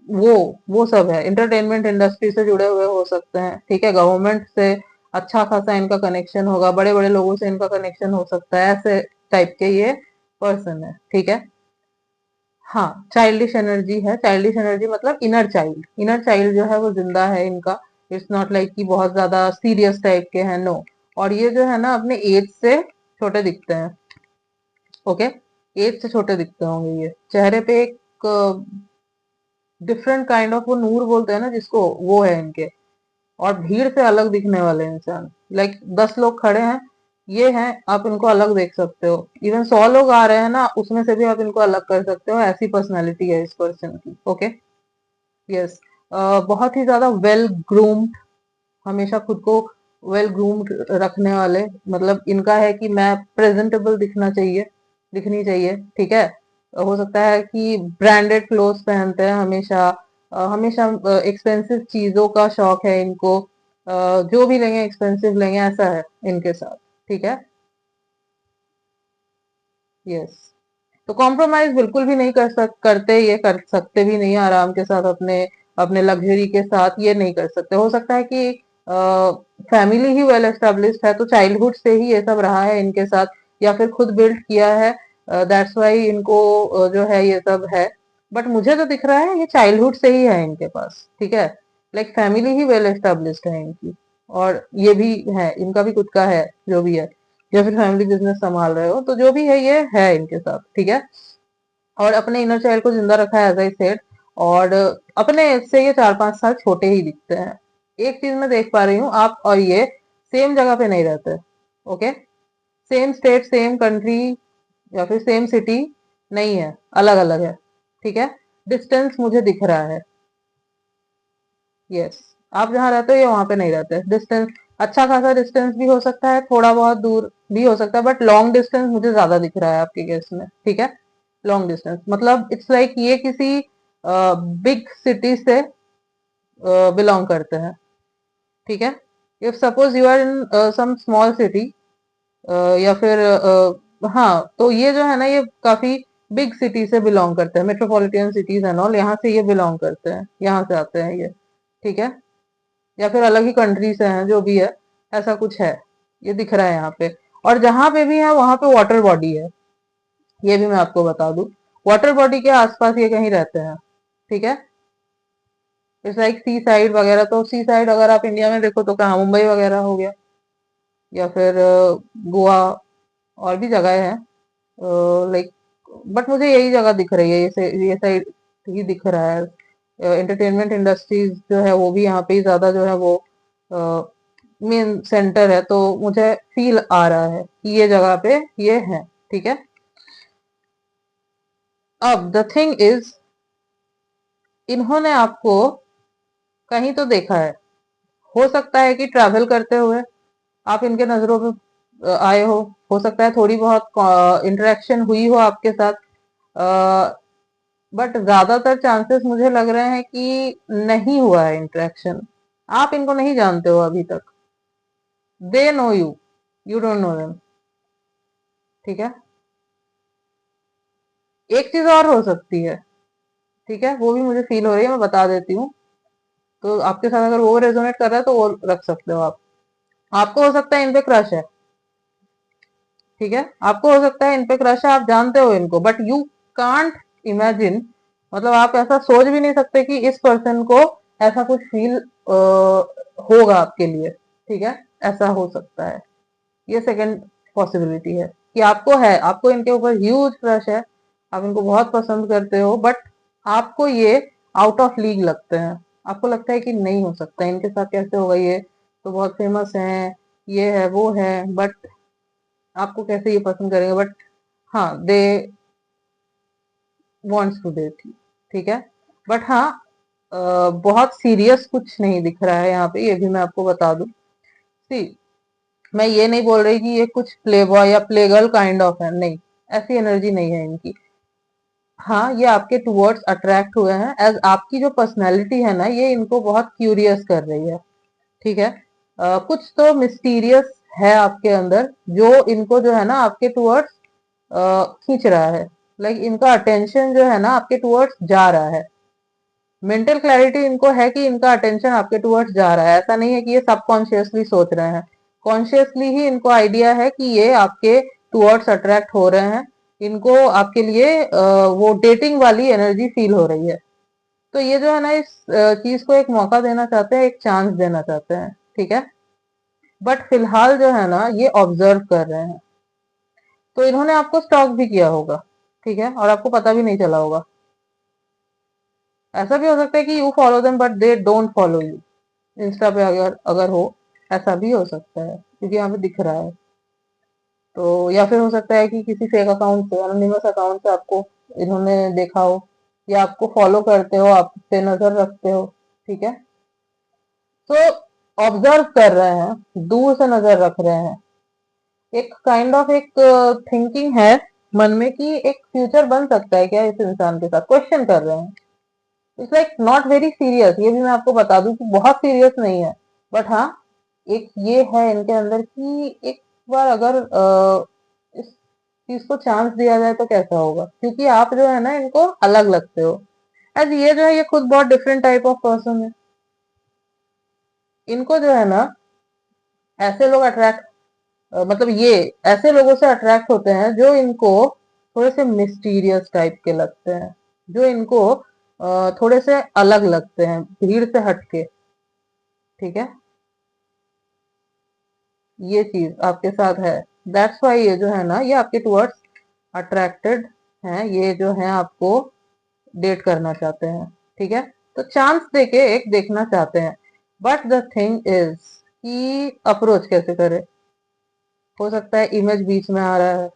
वो वो सब है, इंटरटेनमेंट इंडस्ट्री से जुड़े हुए हो सकते हैं। ठीक है, गवर्नमेंट से अच्छा खासा इनका कनेक्शन होगा, बड़े बड़े लोगों से इनका कनेक्शन हो सकता है, ऐसे टाइप के ये पर्सन है। ठीक है, हाँ, चाइल्डिश एनर्जी है। चाइल्डिश एनर्जी मतलब इनर चाइल्ड, इनर चाइल्ड जो है वो जिंदा है इनका। इट्स नॉट लाइक कि बहुत ज्यादा सीरियस टाइप के हैं, नो। और ये जो है ना अपने एज से छोटे दिखते हैं। ओके, एज से छोटे दिखते होंगे ये। चेहरे पे एक डिफरेंट काइंड ऑफ, वो नूर बोलते हैं ना जिसको, वो है इनके। और भीड़ से अलग दिखने वाले इंसान, लाइक 10 लोग खड़े हैं, ये हैं, आप इनको अलग देख सकते हो। इवन 100 लोग आ रहे हैं ना, उसमें से भी आप इनको अलग कर सकते हो, ऐसी पर्सनैलिटी है इस पर्सन की। ओके, यस, बहुत ही ज्यादा वेल ग्रूम्ड, हमेशा खुद को वेल ग्रूम्ड रखने वाले। मतलब इनका है कि मैं प्रेजेंटेबल दिखना चाहिए, दिखनी चाहिए। ठीक है, हो सकता है कि ब्रांडेड क्लोथ्स पहनते हैं हमेशा, हमेशा एक्सपेंसिव चीजों का शौक है इनको, जो भी लेंगे एक्सपेंसिव लेंगे, ऐसा है इनके साथ। ठीक है, यस, तो कॉम्प्रोमाइज बिल्कुल भी नहीं करते, ये कर सकते भी नहीं है आराम के साथ, अपने अपने लग्जरी के साथ ये नहीं कर सकते। हो सकता है कि फैमिली ही वेल एस्टेब्लिश्ड है, तो चाइल्डहुड से ही ये सब रहा है इनके साथ, या फिर खुद बिल्ड किया है, दैट्स वाई इनको जो है ये सब है। बट मुझे तो दिख रहा है ये चाइल्डहुड से ही है इनके पास। ठीक है, लाइक फैमिली ही वेल एस्टेब्लिश्ड है इनकी, और ये भी है, इनका भी खुद का है जो भी है, या फिर फैमिली बिजनेस संभाल रहे हो, तो जो भी है ये है इनके साथ। ठीक है, और अपने इनर चाइल्ड को जिंदा रखा है एज आई सेड। और अपने एज से ये 4-5 साल छोटे ही दिखते हैं। एक चीज मैं देख पा रही हूँ, आप और ये सेम जगह पे नहीं रहते। Okay, same state, same country, या फिर सेम सिटी नहीं है, अलग अलग है। ठीक है, डिस्टेंस मुझे दिख रहा है। यस, आप जहाँ रहते हो ये वहां पे नहीं रहते। डिस्टेंस, अच्छा खासा डिस्टेंस भी हो सकता है, थोड़ा बहुत दूर भी हो सकता है, बट लॉन्ग डिस्टेंस मुझे ज्यादा दिख रहा है आपके केस में। ठीक है, लॉन्ग डिस्टेंस मतलब इट्स लाइक ये किसी बिग सिटी से बिलोंग करते हैं। ठीक है, if suppose you are in some small city, या फिर हाँ, तो ये जो है ना ये काफी बिग सिटी से बिलोंग करते हैं, मेट्रोपॉलिटन सिटीज एंड ऑल, यहाँ से ये बिलोंग करते हैं, यहाँ से आते हैं ये। ठीक है, या फिर अलग ही कंट्री से हैं, जो भी है, ऐसा कुछ है, ये दिख रहा है यहाँ पे। और जहां पे भी है वहां पे वाटर बॉडी है, ये भी मैं आपको बता दूं, वाटर बॉडी के आसपास ये कहीं रहते हैं। ठीक है, इट्स लाइक सी साइड वगैरह, तो सी साइड अगर आप इंडिया में देखो तो कहाँ, मुंबई वगैरह हो गया, या फिर गोवा, और भी जगह है लाइक बट मुझे यही जगह दिख रही है, ये साइड ही दिख रहा है। एंटरटेनमेंट इंडस्ट्रीज जो है वो भी यहाँ पे ही ज्यादा जो है वो मेन सेंटर है, तो मुझे फील आ रहा है कि ये जगह पे ये है। ठीक है, अब द थिंग इज, इन्होंने आपको कहीं तो देखा है। हो सकता है कि ट्रैवल करते हुए आप इनके नजरों में आए हो सकता है थोड़ी बहुत इंटरेक्शन हुई हो आपके साथ, बट ज्यादातर चांसेस मुझे लग रहे हैं कि नहीं हुआ है इंटरेक्शन। आप इनको नहीं जानते हो अभी तक। They know you, you don't know them. ठीक है, एक चीज और हो सकती है, ठीक है, वो भी मुझे फील हो रही है, मैं बता देती हूँ। तो आपके साथ अगर वो रेजोनेट कर रहा है तो वो रख सकते हो आप। आपको हो सकता है इन पे क्रश है, ठीक है, आपको हो सकता है इन पे क्रश है, आप जानते हो इनको, बट यू कांट इमेजिन, मतलब आप ऐसा सोच भी नहीं सकते कि इस पर्सन को ऐसा कुछ फील होगा आपके लिए। ठीक है, ऐसा हो सकता है। ये सेकंड पॉसिबिलिटी है कि आपको इनके ऊपर ह्यूज क्रश है, आप इनको बहुत पसंद करते हो, बट आपको ये आउट ऑफ लीग लगते हैं। आपको लगता है कि नहीं हो सकता, इनके साथ कैसे होगा, ये तो बहुत फेमस है, ये है वो है, बट आपको कैसे ये पसंद करेंगे, बट हाँ they wants to date you. ठीक है, बट हाँ बहुत सीरियस कुछ नहीं दिख रहा है यहाँ पे, ये भी मैं आपको बता दूं। सी, मैं ये नहीं बोल रही कि ये कुछ प्ले बॉय या प्ले गर्ल काइंड ऑफ है, नहीं, ऐसी एनर्जी नहीं है इनकी। हाँ, ये आपके टुवर्ड्स अट्रैक्ट हुए हैं, एज आपकी जो पर्सनैलिटी है ना, ये इनको बहुत क्यूरियस कर रही है। ठीक है, कुछ तो मिस्टीरियस है आपके अंदर जो इनको जो है ना आपके टुवर्ड्स खींच रहा है। लाइक इनका अटेंशन जो है ना आपके टुवर्ड्स जा रहा है। मेंटल क्लैरिटी इनको है कि इनका अटेंशन आपके टुवर्ड्स जा रहा है, ऐसा नहीं है कि ये सबकॉन्शियसली सोच रहे हैं। कॉन्शियसली ही इनको आइडिया है कि ये आपके टुवर्ड्स अट्रैक्ट हो रहे हैं, इनको आपके लिए वो डेटिंग वाली एनर्जी फील हो रही है। तो ये जो है ना इस चीज को एक मौका देना चाहते हैं, एक चांस देना चाहते हैं। ठीक है, बट फिलहाल जो है ना ये ऑब्जर्व कर रहे हैं। तो इन्होंने आपको स्टॉक भी किया होगा, ठीक है, और आपको पता भी नहीं चला होगा। ऐसा भी हो सकता है कि you follow them but they don't follow you. Insta पे अगर अगर हो, ऐसा भी हो सकता है क्योंकि यहाँ पे दिख रहा है। तो या फिर हो सकता है कि किसी फेक अकाउंट से, एनोनिमस अकाउंट से आपको इन्होंने देखा हो, या आपको फॉलो करते हो, आप पे नजर रखते हो। ठीक है, तो ऑब्जर्व कर रहे हैं, दूर से नजर रख रहे हैं। एक काइंड ऑफ एक थिंकिंग है मन में कि एक फ्यूचर बन सकता है क्या इस इंसान के साथ, क्वेश्चन कर रहे हैं। It's like not very serious, ये भी मैं आपको बता दूं कि बहुत सीरियस नहीं है, बट हाँ एक ये है इनके अंदर कि एक बार अगर इस चीज को चांस दिया जाए तो कैसा होगा, क्योंकि आप जो है ना इनको अलग लगते हो। एज ये जो है ये खुद बहुत डिफरेंट टाइप ऑफ पर्सन है। इनको जो है ना ऐसे लोग अट्रैक्ट, मतलब ये ऐसे लोगों से अट्रैक्ट होते हैं जो इनको थोड़े से मिस्टीरियस टाइप के लगते हैं, जो इनको थोड़े से अलग लगते हैं, भीड़ से हटके। ठीक है, ये चीज आपके साथ है, दैट्स वाई ये जो है ना ये आपके टुवर्ड्स अट्रैक्टेड हैं, ये जो है आपको डेट करना चाहते हैं। ठीक है, तो चांस देके एक देखना चाहते हैं, बट द थिंग इज कि अप्रोच कैसे करें। हो सकता है इमेज बीच में आ रहा है,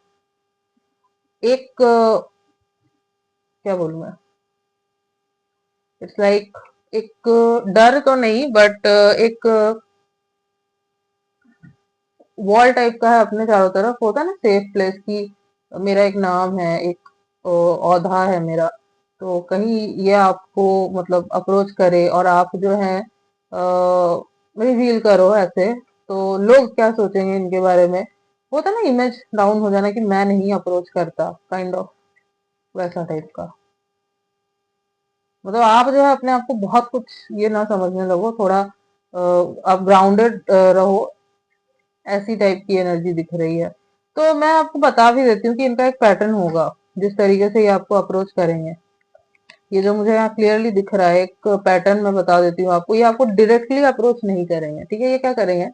एक क्या बोलूं मैं, इट्स लाइक एक डर तो नहीं, बट एक वॉल टाइप का है अपने चारों तरफ, होता है ना सेफ प्लेस की, मेरा एक नाम है, एक औधा है मेरा, तो कहीं ये आपको मतलब अप्रोच करे और आप जो है रिवील करो ऐसे, तो लोग क्या सोचेंगे इनके बारे में। होता है ना इमेज डाउन हो जाना कि मैं नहीं अप्रोच करता, काइंड ऑफ वैसा टाइप का। मतलब आप जो है अपने आप को बहुत कुछ ये ना समझने लगो, थोड़ा आप ग्राउंडेड रहो, ऐसी टाइप की एनर्जी दिख रही है। तो मैं आपको बता भी देती हूँ कि इनका एक पैटर्न होगा जिस तरीके से ये आपको अप्रोच करेंगे। ये जो मुझे यहाँ क्लियरली दिख रहा है एक पैटर्न, मैं बता देती हूँ आपको, ये आपको डायरेक्टली अप्रोच नहीं करेंगे। ठीक है, ये क्या करेंगे,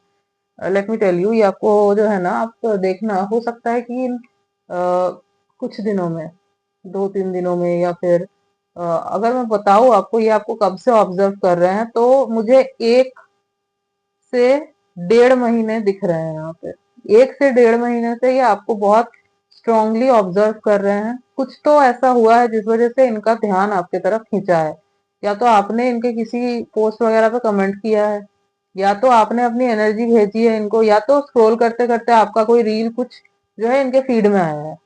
लेट मी टेल यू, ये आपको जो है ना आप देखना, हो सकता है कि इन कुछ दिनों में 2-3 दिनों में, या फिर अगर मैं बताऊं आपको, ये आपको कब से ऑब्जर्व कर रहे हैं, तो मुझे 1 से 1.5 महीने दिख रहे हैं यहाँ पे। 1 से 1.5 महीने से ये आपको बहुत स्ट्रांगली ऑब्जर्व कर रहे हैं। कुछ तो ऐसा हुआ है जिस वजह से इनका ध्यान आपके तरफ खींचा है। या तो आपने इनके किसी पोस्ट वगैरह पे कमेंट किया है, या तो आपने अपनी एनर्जी भेजी है इनको, या तो स्क्रॉल करते करते आपका कोई रील कुछ जो है इनके फीड में आया है,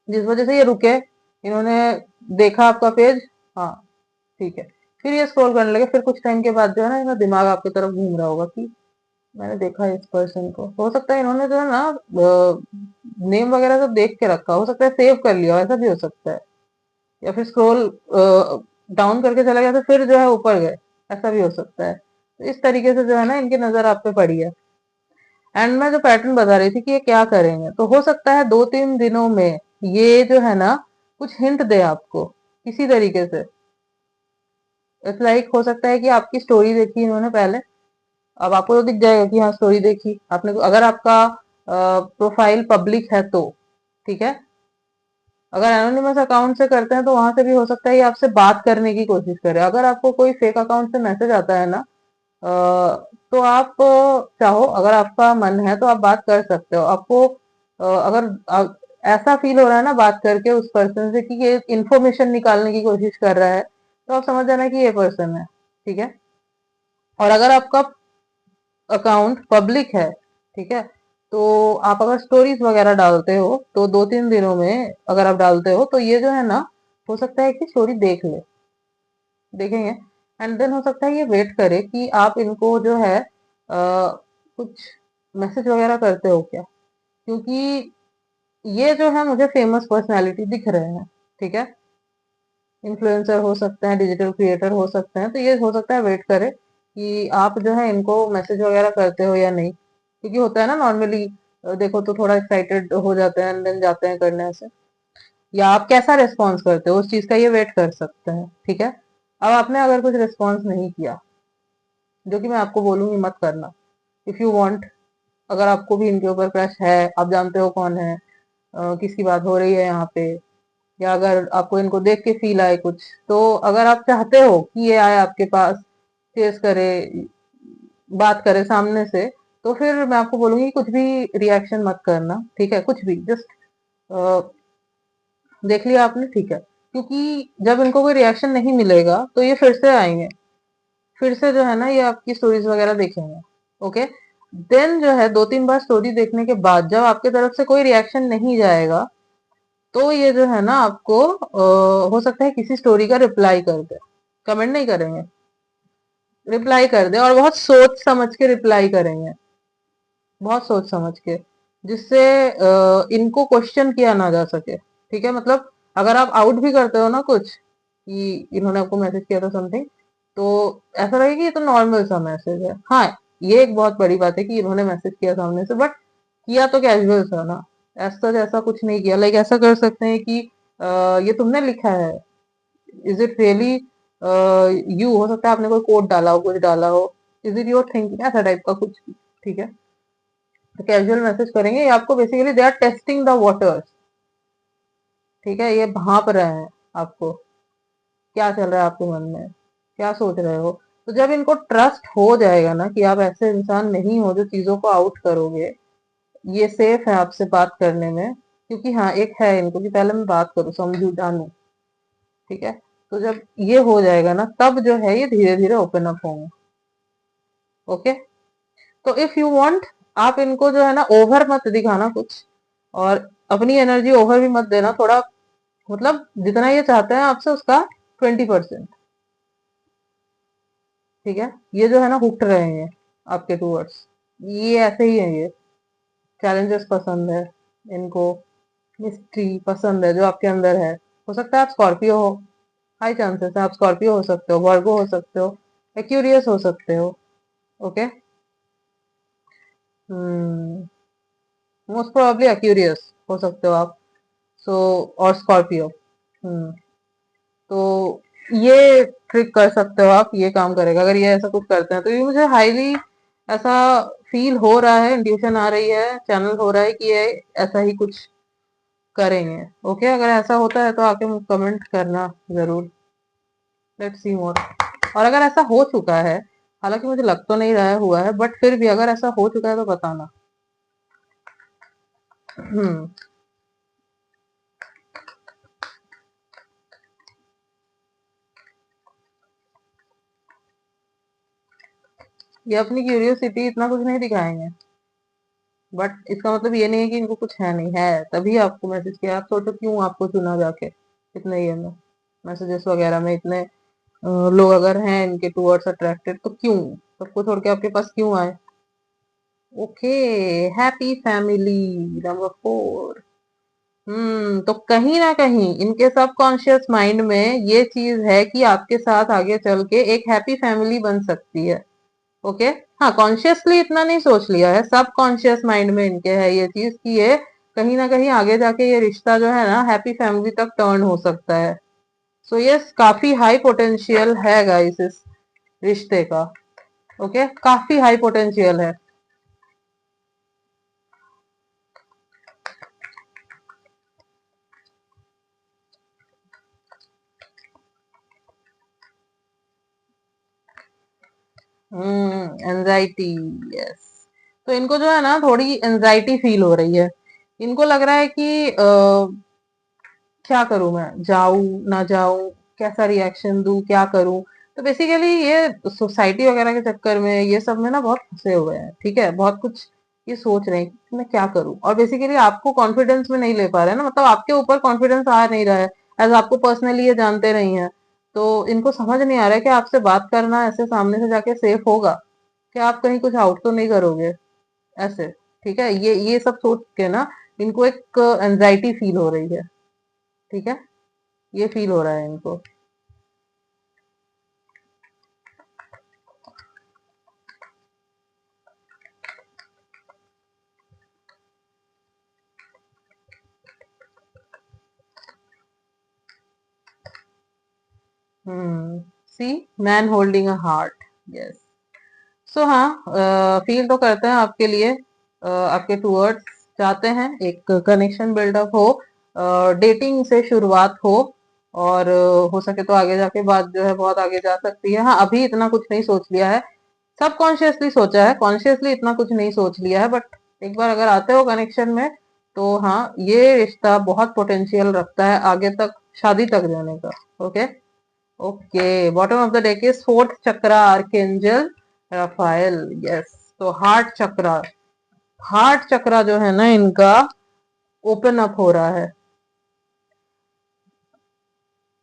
जिस वजह से ये रुके। इन्होंने देखा आपका पेज, हाँ ठीक है, फिर ये स्क्रॉल करने लगे। फिर कुछ टाइम के बाद जो है ना, इनका दिमाग आपकी तरफ घूम रहा होगा कि मैंने देखा है इस पर्सन को। हो सकता है इन्होंने जो है ना नेम वगैरह सब देख के रखा, हो सकता है सेव कर लिया हो, ऐसा भी हो सकता है। या फिर स्क्रॉल डाउन करके चला गया तो फिर जो है ऊपर गए, ऐसा भी हो सकता है। तो इस तरीके से जो है ना इनकी नजर आप पे पड़ी है। एंड मैं जो पैटर्न बता रही थी कि ये क्या करेंगे, तो हो सकता है 2-3 दिनों में ये जो है ना कुछ हिंट दे आपको किसी तरीके से। इट्स लाइक हो सकता है कि आपकी स्टोरी देखी इन्होंने पहले, अब आपको तो दिख जाएगा कि हाँ स्टोरी देखी आपने, अगर आपका प्रोफाइल पब्लिक है तो ठीक है। अगर एनोनिमस अकाउंट से करते हैं तो वहां से भी हो सकता है ये आपसे बात करने की कोशिश करे। अगर आपको कोई फेक अकाउंट से मैसेज आता है ना, अ, तो आप चाहो, अगर आपका मन है तो आप बात कर सकते हो। आपको अगर ऐसा फील हो रहा है ना बात करके उस पर्सन से कि ये इंफॉर्मेशन निकालने की कोशिश कर रहा है, तो आप समझ जाना कि ये पर्सन है, ठीक है। और अगर आपका अकाउंट पब्लिक है, ठीक है, तो आप अगर स्टोरीज वगैरह डालते हो तो 2-3 दिनों में अगर आप डालते हो तो ये जो है ना, हो सकता है कि स्टोरी देख ले, देखेंगे। एंड देन हो सकता है ये वेट करे कि आप इनको जो है कुछ मैसेज वगैरह करते हो क्या, क्योंकि ये जो है मुझे फेमस पर्सनालिटी दिख रहे हैं, ठीक है। इन्फ्लुएंसर हो सकते हैं, डिजिटल क्रिएटर हो सकते हैं, तो ये हो सकता है वेट करे कि आप जो है इनको मैसेज वगैरह करते हो या नहीं। क्योंकि होता है ना नॉर्मली, देखो तो थोड़ा एक्साइटेड हो जाते हैं एंड देन जाते हैं करने से। या आप कैसा रिस्पॉन्स करते हो उस चीज का ये वेट कर सकते हैं, ठीक है। अब आपने अगर कुछ रिस्पॉन्स नहीं किया, जो कि मैं आपको बोलूंगी मत करना, इफ यू वांट, अगर आपको भी इनके ऊपर क्रश है, आप जानते हो कौन है, किसकी बात हो रही है यहाँ पे, या अगर आपको इनको देख के फील आए कुछ, तो अगर आप चाहते हो कि ये आए आपके पास, फेस करे, बात करे सामने से, तो फिर मैं आपको बोलूंगी कुछ भी रिएक्शन मत करना, ठीक है। कुछ भी जस्ट देख लिया आपने, ठीक है। क्योंकि जब इनको कोई रिएक्शन नहीं मिलेगा तो ये फिर से आएंगे, फिर से जो है ना ये आपकी स्टोरीज वगैरह देखेंगे, ओके। देन जो है 2-3 बार स्टोरी देखने के बाद जब आपके तरफ से कोई रिएक्शन नहीं जाएगा, तो ये जो है ना आपको हो सकता है किसी स्टोरी का रिप्लाई कर दे, कमेंट नहीं करेंगे, रिप्लाई कर दे, और बहुत सोच समझ के रिप्लाई करेंगे, बहुत सोच समझ के, जिससे इनको क्वेश्चन किया ना जा सके, ठीक है। मतलब अगर आप आउट भी करते हो ना कुछ कि इन्होंने आपको मैसेज किया था समथिंग, तो ऐसा लगे कि ये तो नॉर्मल सा मैसेज है। हाँ, ये एक बहुत बड़ी बात है कि इन्होंने मैसेज किया सामने से, बट किया तो कैजुअल सा ना, ऐसा जैसा कुछ नहीं किया। लाइक ऐसा कर सकते हैं कि ये तुमने लिखा है, इज इट रियली यू, हो सकता है आपने कोई कोड डाला हो, कुछ डाला हो, इज इट योर थिंकिंग, ऐसा टाइप का कुछ, ठीक है। तो कैजुअल मैसेज करेंगे, ये आपको basically they are testing the waters, ठीक है। ये भांप रहे हैं आपको, क्या चल रहा है आपके मन में, क्या सोच रहे हो। तो जब इनको ट्रस्ट हो जाएगा ना कि आप ऐसे इंसान नहीं हो जो चीजों को आउट करोगे, ये सेफ है आपसे बात करने में, क्योंकि हाँ एक है इनको कि पहले मैं बात करूं, समझू, जानू, ठीक है। तो जब ये हो जाएगा ना, तब जो है ये धीरे धीरे ओपन अप होंगे, ओके। तो इफ यू वांट, आप इनको जो है ना ओवर मत दिखाना कुछ, और अपनी एनर्जी ओवर भी मत देना, थोड़ा मतलब जितना ये चाहते हैं आपसे उसका 20%, ठीक है। ये जो है ना हुक्ड रहेंगे आपके टूवर्ड्स, ये ऐसे ही है, ये चैलेंजेस पसंद है इनको, मिस्ट्री पसंद है जो आपके अंदर है। हो सकता है आप स्कॉर्पियो हो, हाई चांसेस है आप स्कॉर्पियो हो सकते हो, वर्गो हो सकते हो, एक्यूरियस हो सकते हो, ओके। मोस्ट प्रोबेबली एक्यूरियस हो सकते हो आप, सो और स्कॉर्पियो। हम्म तो ये ट्रिक कर सकते हो आप, ये काम करेगा अगर ये ऐसा कुछ करते हैं। तो ये मुझे हाईली ऐसा फील हो रहा है, इंट्यूशन आ रही है, चैनल हो रहा है कि ये ऐसा ही कुछ करेंगे। ओके, अगर ऐसा होता है तो आके कमेंट करना जरूर। लेट्स सी मोर। और अगर ऐसा हो चुका है, हालांकि मुझे लग तो नहीं रहा है हुआ है, बट फिर भी अगर ऐसा हो चुका है तो बताना। हम्म। ये अपनी क्यूरियोसिटी इतना कुछ नहीं दिखाएंगे, बट इसका मतलब ये नहीं है कि इनको कुछ है नहीं है, तभी आपको मैसेज किया। आप सोचो क्यों आपको चुना जाके इतने ये में मैसेजेस वगैरह में इतने लोग अगर हैं इनके टूवर्ड्स अट्रैक्टेड, तो क्यों सबको छोड़ के आपके पास क्यों आए? Okay, happy family number 4। तो कहीं ना कहीं इनके सबकॉन्शियस माइंड में ये चीज है कि आपके साथ आगे चल के एक हैप्पी फैमिली बन सकती है। ओके। हाँ, कॉन्शियसली इतना नहीं सोच लिया है, सब कॉन्शियस माइंड में इनके है ये चीज कि ये कहीं ना कहीं आगे जाके ये रिश्ता जो है ना हैप्पी फैमिली तक टर्न हो सकता है। सो यस, काफी हाई पोटेंशियल है गाइस इस रिश्ते का। ओके, काफी हाई पोटेंशियल है। एंजाइटी। यस। तो इनको जो है ना थोड़ी एंजाइटी फील हो रही है। इनको लग रहा है कि क्या करूं, मैं जाऊं ना जाऊं, कैसा रिएक्शन दूं, क्या करूं। तो बेसिकली ये सोसाइटी वगैरह के चक्कर में ये सब में ना बहुत फंसे हुए हैं। ठीक है, बहुत कुछ ये सोच रहे हैं कि मैं क्या करूं, और बेसिकली आपको कॉन्फिडेंस में नहीं ले पा रहे हैं ना, मतलब आपके ऊपर कॉन्फिडेंस आ नहीं रहा है। एज आपको पर्सनली ये जानते नहीं है, तो इनको समझ नहीं आ रहा है कि आपसे बात करना ऐसे सामने से जाके सेफ होगा, कि आप कहीं कुछ आउट तो नहीं करोगे ऐसे। ठीक है, ये सब सोच के ना इनको एक एंजाइटी फील हो रही है। ठीक है, ये फील हो रहा है इनको। See, man holding a heart. Yes. So हाँ, फील तो करते हैं आपके लिए, आपके टूवर्ड्स चाहते हैं एक कनेक्शन बिल्डअप हो, डेटिंग से शुरुआत हो, और हो सके तो आगे जाके बात जो है बहुत आगे जा सकती है। हाँ, अभी इतना कुछ नहीं सोच लिया है, सबकॉन्शियसली सोचा है, कॉन्शियसली इतना कुछ नहीं सोच लिया है, बट एक बार अगर आते हो कनेक्शन में तो हाँ, ये रिश्ता बहुत पोटेंशियल रखता है आगे तक, शादी तक जाने का। Okay. Okay, bottom of the deck is fourth chakra, archangel Rafael. Yes. तो हार्ट चक्रा, हार्ट चक्रा जो है ना इनका ओपन अप हो रहा है।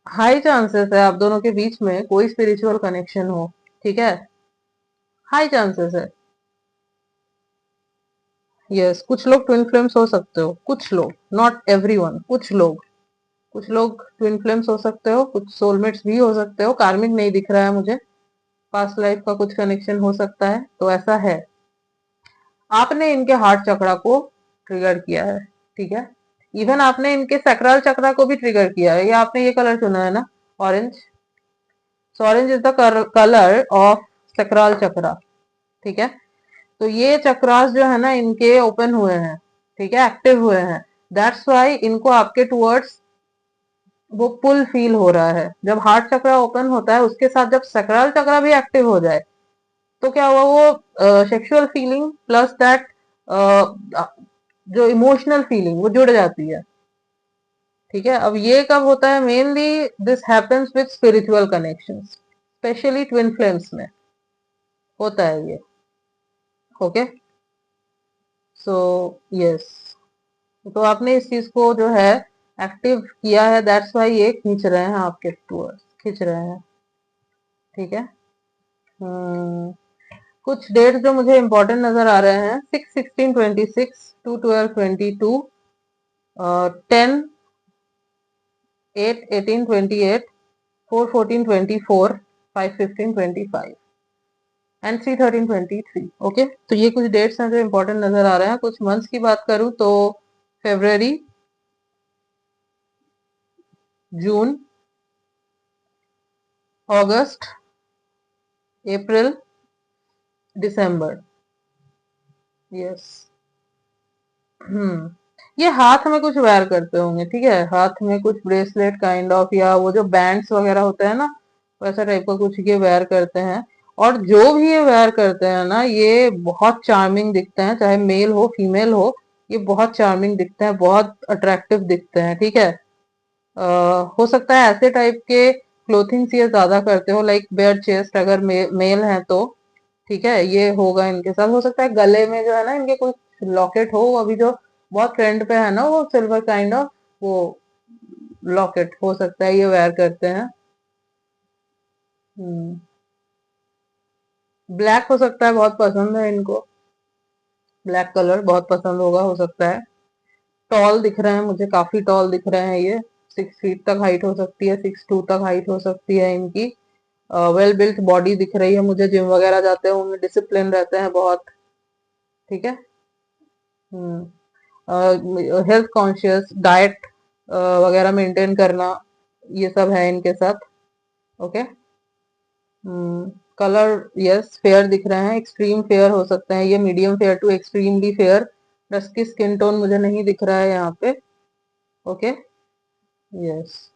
हाई चांसेस है आप दोनों के बीच में कोई स्पिरिचुअल कनेक्शन हो। ठीक है, हाई चांसेस है। यस, कुछ लोग ट्विन फ्लेम्स हो सकते हो, कुछ लोग, नॉट एवरीवन, कुछ लोग, कुछ लोग ट्विन फ्लेम्स हो सकते हो, कुछ सोलमेट्स भी हो सकते हो। कार्मिक नहीं दिख रहा है मुझे, पास्ट लाइफ का कुछ कनेक्शन हो सकता है, तो ऐसा है। आपने इनके हार्ट चक्रा को ट्रिगर किया है। ठीक है, इवन आपने इनके सैक्रल चक्रा को भी ट्रिगर किया है। ये आपने ये कलर चुना है ना, orange. So orange is the colour of sacral chakra. ठीक है, तो ये चक्रास जो है ना इनके ओपन हुए हैं। ठीक है, एक्टिव हुए हैं। दैट्स वाई इनको आपके टूवर्ड्स वो पुल फील हो रहा है। जब हार्ट चक्रा ओपन होता है उसके साथ जब सैक्रल चक्रा भी एक्टिव हो जाए, तो क्या हुआ, वो सेक्सुअल फीलिंग प्लस दैट जो इमोशनल फीलिंग वो जुड़ जाती है। ठीक है, अब ये कब होता है, mainly this happens with spiritual connections, specially twin flames में होता है ये। ओके। सो यस, तो आपने इस चीज को जो है एक्टिव किया है, दैट्स वाई ये खींच रहे हैं आपके टूवर्ड्स, खींच रहे हैं। ठीक है। हम्म कुछ डेट्स जो मुझे इंपॉर्टेंट नजर आ रहे हैं, 6/16/26, 2/12/22, 10/8/18/28, 4/14/24, 5/15/25 एंड 3/13/23। ओके, तो ये कुछ डेट्स हैं जो इंपॉर्टेंट नजर आ रहे हैं। कुछ मंथ्स की बात करूं तो फेब्रवरी, जून, अगस्त, अप्रैल, दिसंबर। यस। ये हाथ में कुछ वेयर करते होंगे, ठीक है, हाथ में कुछ ब्रेसलेट काइंड ऑफ, या वो जो बैंड्स वगैरह होते हैं ना, वैसा टाइप का कुछ ये वेयर करते हैं। और जो भी ये वेयर करते हैं ना, ये बहुत चार्मिंग दिखते हैं, चाहे मेल हो फीमेल हो, ये बहुत चार्मिंग दिखते हैं, बहुत अट्रैक्टिव दिखते हैं, ठीक है। हो सकता है ऐसे टाइप के क्लोथिंग्स ये ज्यादा करते हो, लाइक बेयर चेस्ट अगर मेल है तो, ठीक है, ये होगा इनके साथ। हो सकता है गले में जो है ना इनके कुछ लॉकेट हो, अभी जो बहुत ट्रेंड पे है ना वो सिल्वर काइंड ऑफ, वो लॉकेट हो सकता है ये वेयर करते हैं। ब्लैक हो सकता है, बहुत पसंद है इनको, ब्लैक कलर बहुत पसंद होगा, हो सकता है। टॉल दिख रहे हैं मुझे, काफी टॉल दिख रहे हैं ये, 6 फीट तक हाइट हो सकती है, 6'2" तक हाइट हो सकती है इनकी। वेल बिल्ट बॉडी दिख रही है मुझे, जिम वगैरह जाते हैं उनमें डिसिप्लिन रहते हैं बहुत, ठीक है। हेल्थ कॉन्शियस, डाइट वगैरह मेंटेन करना, ये सब है इनके साथ, ओके। कलर यस फेयर दिख रहे हैं, एक्सट्रीम फेयर हो सकते हैं ये, medium fair to extremely fair, dusky skin tone मुझे नहीं दिख रहा है यहाँ पे, ओके। यस,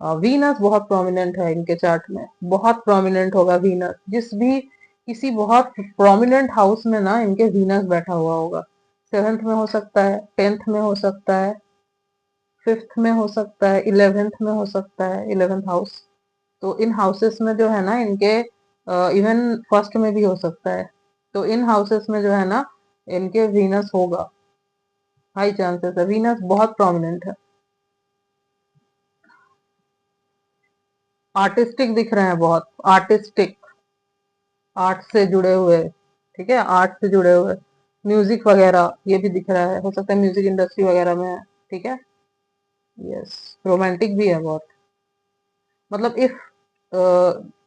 वीनस बहुत प्रोमिनेंट है इनके चार्ट में, बहुत प्रोमिनेंट होगा वीनस, जिस भी किसी बहुत प्रोमिनेंट हाउस में ना इनके वीनस बैठा हुआ होगा। 7th में हो सकता है, 10th में हो सकता है, 5th में हो सकता है, 11th में हो सकता है, 11th हाउस। तो इन हाउसेस में जो है ना इनके, इवन फर्स्ट में भी हो सकता है। तो इन हाउसेस में जो है ना इनके वीनस होगा, हाई चांसेस है, वीनस बहुत प्रोमिनेंट है। आर्टिस्टिक दिख रहे हैं बहुत, आर्टिस्टिक, आर्ट से जुड़े हुए, ठीक है, आर्ट से जुड़े हुए, म्यूजिक वगैरह ये भी दिख रहा है, हो सकता है म्यूजिक इंडस्ट्री वगैरह में है, ठीक है। यस, रोमांटिक भी है बहुत, मतलब इफ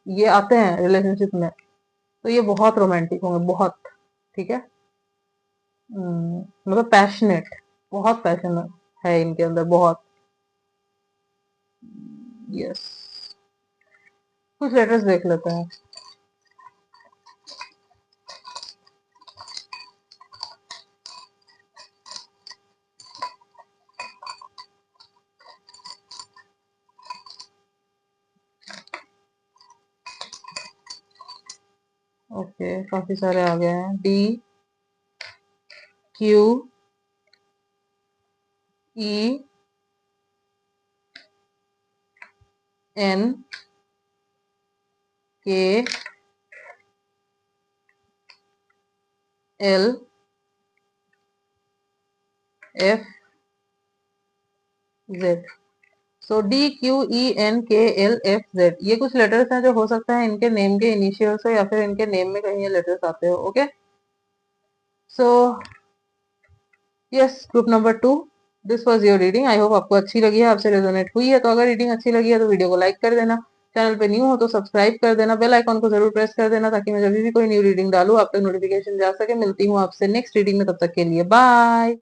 ये आते हैं रिलेशनशिप में तो ये बहुत रोमांटिक होंगे, बहुत, ठीक है। मतलब पैशनेट, बहुत पैशन है इनके अंदर, बहुत। यस, कुछ लेटर्स देख लेते हैं। ओके, काफी सारे आ गए हैं, डी, क्यू, ई, एन, के, एल, एफ, जेड। सो डी, क्यू, ई, एन, के, एल, एफ, जेड, ये कुछ लेटर्स हैं जो हो सकता है इनके नेम के इनिशियल्स हो, या फिर इनके नेम में कहीं ये लेटर्स आते हो, okay. So yes, group number 2, this was your reading. I hope आपको अच्छी लगी है, आपसे रेजोनेट हुई है। तो अगर रीडिंग अच्छी लगी है तो वीडियो को लाइक कर देना, चैनल पे न्यू हो तो सब्सक्राइब कर देना, बेल आइकॉन को जरूर प्रेस कर देना, ताकि मैं जब भी कोई न्यू रीडिंग डालूं आप तक नोटिफिकेशन जा सके। मिलती हूँ आपसे नेक्स्ट रीडिंग में, तब तक के लिए बाय।